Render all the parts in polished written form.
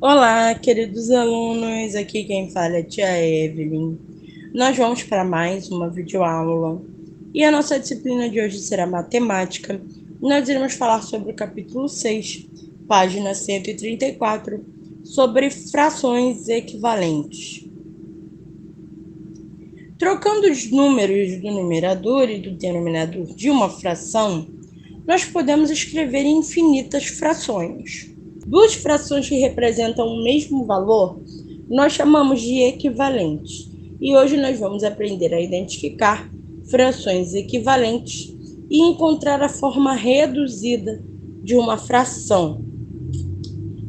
Olá, queridos alunos, aqui quem fala é a tia Evelyn. Nós vamos para mais uma videoaula e a nossa disciplina de hoje será matemática. Nós iremos falar sobre o capítulo 6, página 134, sobre frações equivalentes. Trocando os números do numerador e do denominador de uma fração, nós podemos escrever infinitas frações. Duas frações que representam o mesmo valor, nós chamamos de equivalentes. E hoje nós vamos aprender a identificar frações equivalentes e encontrar a forma reduzida de uma fração.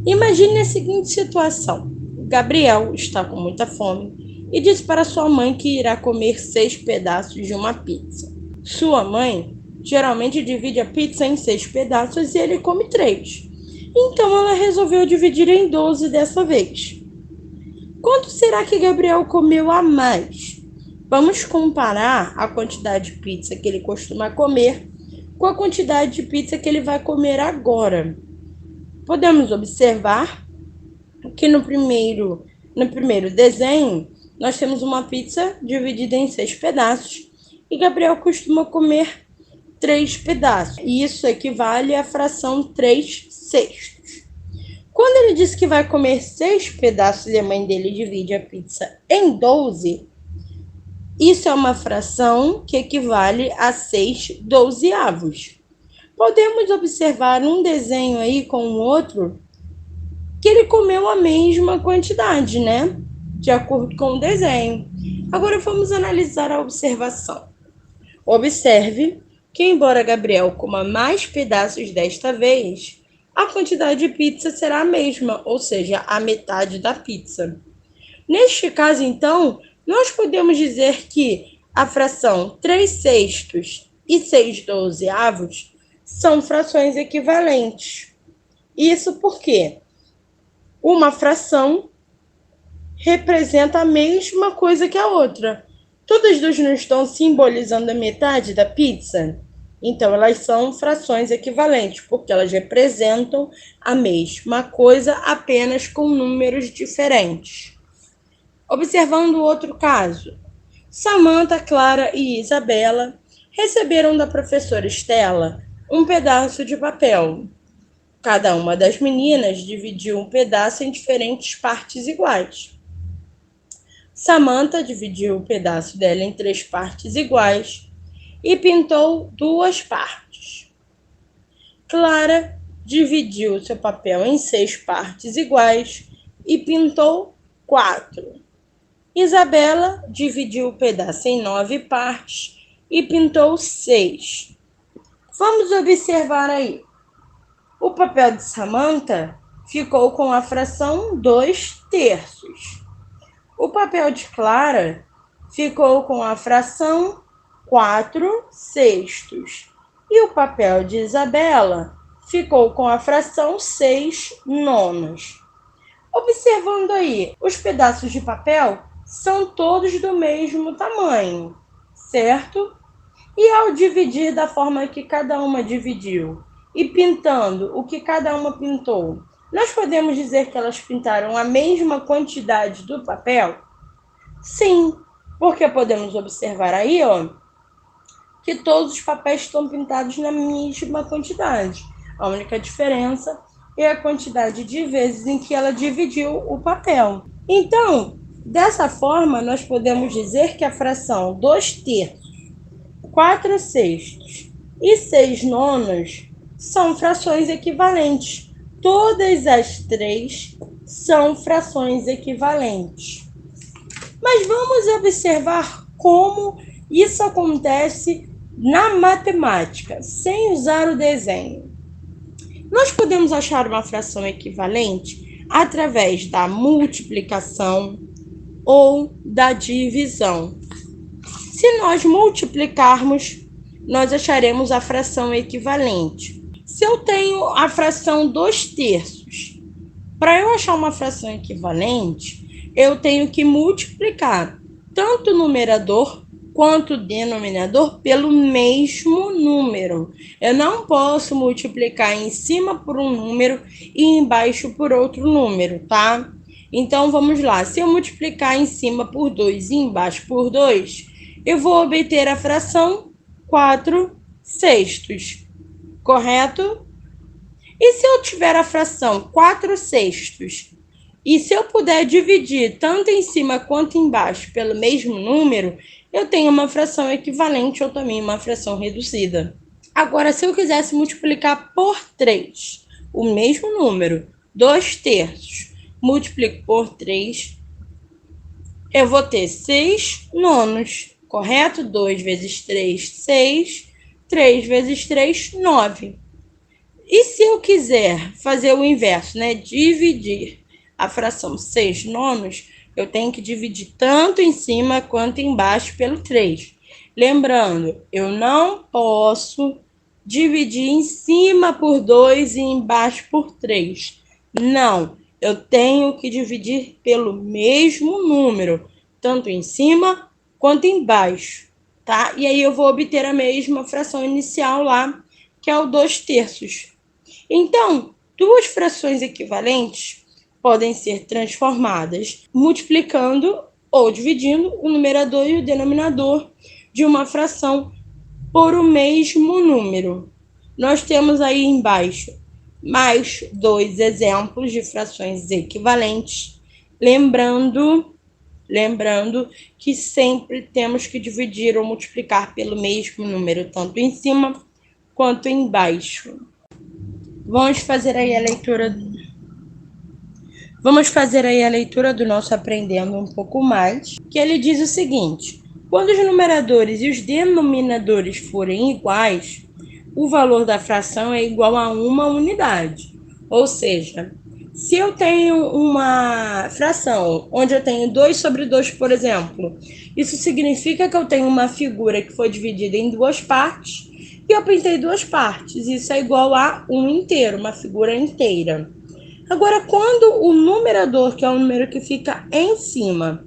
Imagine a seguinte situação: Gabriel está com muita fome e diz para sua mãe que irá comer 6 pedaços de uma pizza. Sua mãe geralmente divide a pizza em 6 pedaços e ele come 3. Então ela resolveu dividir em 12 dessa vez. Quanto será que Gabriel comeu a mais? Vamos comparar a quantidade de pizza que ele costuma comer com a quantidade de pizza que ele vai comer agora. Podemos observar que no primeiro desenho nós temos uma pizza dividida em 6 pedaços e Gabriel costuma comer 3 pedaços. E isso equivale à fração 3/6. Quando ele diz que vai comer 6 pedaços e a mãe dele divide a pizza em 12, isso é uma fração que equivale a 6/12. Podemos observar um desenho aí com o outro que ele comeu a mesma quantidade, né? De acordo com o desenho. Agora vamos analisar a observação. Observe que, embora Gabriel coma mais pedaços desta vez, a quantidade de pizza será a mesma, ou seja, a metade da pizza. Neste caso, então, nós podemos dizer que a fração 3/6 e 6/12 são frações equivalentes. Isso porque uma fração representa a mesma coisa que a outra. Todas as duas não estão simbolizando a metade da pizza? Então, elas são frações equivalentes, porque elas representam a mesma coisa, apenas com números diferentes. Observando o outro caso, Samantha, Clara e Isabela receberam da professora Estela um pedaço de papel. Cada uma das meninas dividiu um pedaço em diferentes partes iguais. Samantha dividiu o pedaço dela em 3 partes iguais e pintou 2 partes. Clara dividiu seu papel em 6 partes iguais e pintou 4. Isabela dividiu o pedaço em 9 partes e pintou 6. Vamos observar aí. O papel de Samantha ficou com a fração 2/3. O papel de Clara ficou com a fração 4/6. E o papel de Isabela ficou com a fração 6/9. Observando aí, os pedaços de papel são todos do mesmo tamanho, certo? E ao dividir da forma que cada uma dividiu e pintando o que cada uma pintou, nós podemos dizer que elas pintaram a mesma quantidade do papel? Sim, porque podemos observar aí, ó, que todos os papéis estão pintados na mesma quantidade. A única diferença é a quantidade de vezes em que ela dividiu o papel. Então, dessa forma, nós podemos dizer que a fração 2/3, 4/6 e 6/9 são frações equivalentes. Todas as três são frações equivalentes. Mas vamos observar como isso acontece na matemática, sem usar o desenho. Nós podemos achar uma fração equivalente através da multiplicação ou da divisão. Se nós multiplicarmos, nós acharemos a fração equivalente. Se eu tenho a fração 2/3, para eu achar uma fração equivalente, eu tenho que multiplicar tanto o numerador quanto o denominador pelo mesmo número. Eu não posso multiplicar em cima por um número e embaixo por outro número, tá? Então, vamos lá. Se eu multiplicar em cima por 2 e embaixo por 2, eu vou obter a fração 4/6, correto? E se eu tiver a fração 4/6, e se eu puder dividir tanto em cima quanto embaixo pelo mesmo número, eu tenho uma fração equivalente ou também uma fração reduzida. Agora, se eu quisesse multiplicar por 3, o mesmo número, 2/3, multiplico por 3, eu vou ter 6/9, correto? 2 vezes 3, 6. 3 vezes 3, 9. E se eu quiser fazer o inverso, né? Dividir a fração 6/9, eu tenho que dividir tanto em cima quanto embaixo pelo 3. Lembrando, eu não posso dividir em cima por 2 e embaixo por 3. Não, eu tenho que dividir pelo mesmo número, tanto em cima quanto embaixo, tá? E aí eu vou obter a mesma fração inicial lá, que é o 2/3. Então, duas frações equivalentes podem ser transformadas multiplicando ou dividindo o numerador e o denominador de uma fração por o mesmo número. Nós temos aí embaixo mais 2 exemplos de frações equivalentes, lembrando que sempre temos que dividir ou multiplicar pelo mesmo número, tanto em cima quanto embaixo. Vamos fazer aí a leitura do nosso Aprendendo um pouco mais, que ele diz o seguinte: quando os numeradores e os denominadores forem iguais, o valor da fração é igual a uma unidade. Ou seja, se eu tenho uma fração onde eu tenho 2/2, por exemplo, isso significa que eu tenho uma figura que foi dividida em duas partes e eu pintei duas partes. Isso é igual a um inteiro, uma figura inteira. Agora, quando o numerador, que é o número que fica em cima,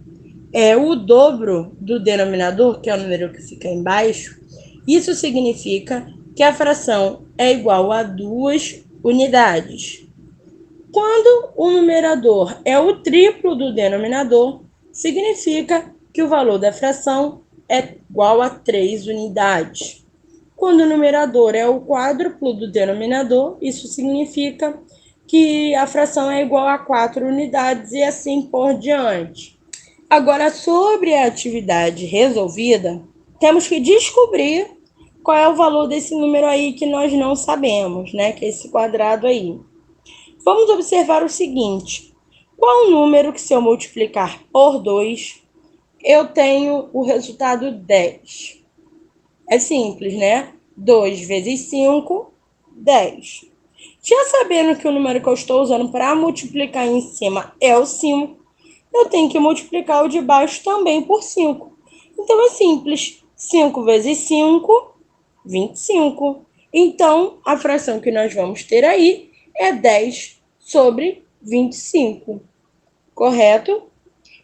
é o dobro do denominador, que é o número que fica embaixo, isso significa que a fração é igual a 2 unidades. Quando o numerador é o triplo do denominador, significa que o valor da fração é igual a 3 unidades. Quando o numerador é o quádruplo do denominador, isso significa que a fração é igual a 4 unidades e assim por diante. Agora, sobre a atividade resolvida, temos que descobrir qual é o valor desse número aí que nós não sabemos, né? Que é esse quadrado aí. Vamos observar o seguinte: qual o número que, se eu multiplicar por 2, eu tenho o resultado 10? É simples, né? 2 vezes 5, 10. Já sabendo que o número que eu estou usando para multiplicar em cima é o 5, eu tenho que multiplicar o de baixo também por 5. Então, é simples. 5 vezes 5, 25. Então, a fração que nós vamos ter aí é 10/25. Correto?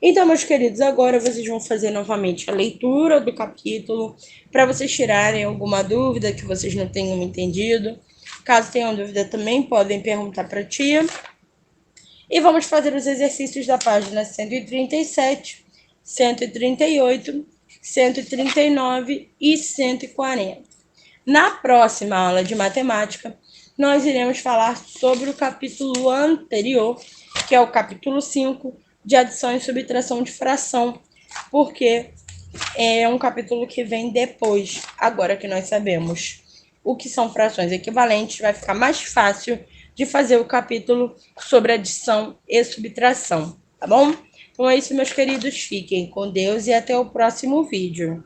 Então, meus queridos, agora vocês vão fazer novamente a leitura do capítulo para vocês tirarem alguma dúvida que vocês não tenham entendido. Caso tenham dúvida também, podem perguntar para a tia. E vamos fazer os exercícios da página 137, 138, 139 e 140. Na próxima aula de matemática, nós iremos falar sobre o capítulo anterior, que é o capítulo 5, de adição e subtração de fração, porque é um capítulo que vem depois. Agora que nós sabemos o que são frações equivalentes, vai ficar mais fácil de fazer o capítulo sobre adição e subtração, tá bom? Então é isso, meus queridos. Fiquem com Deus e até o próximo vídeo.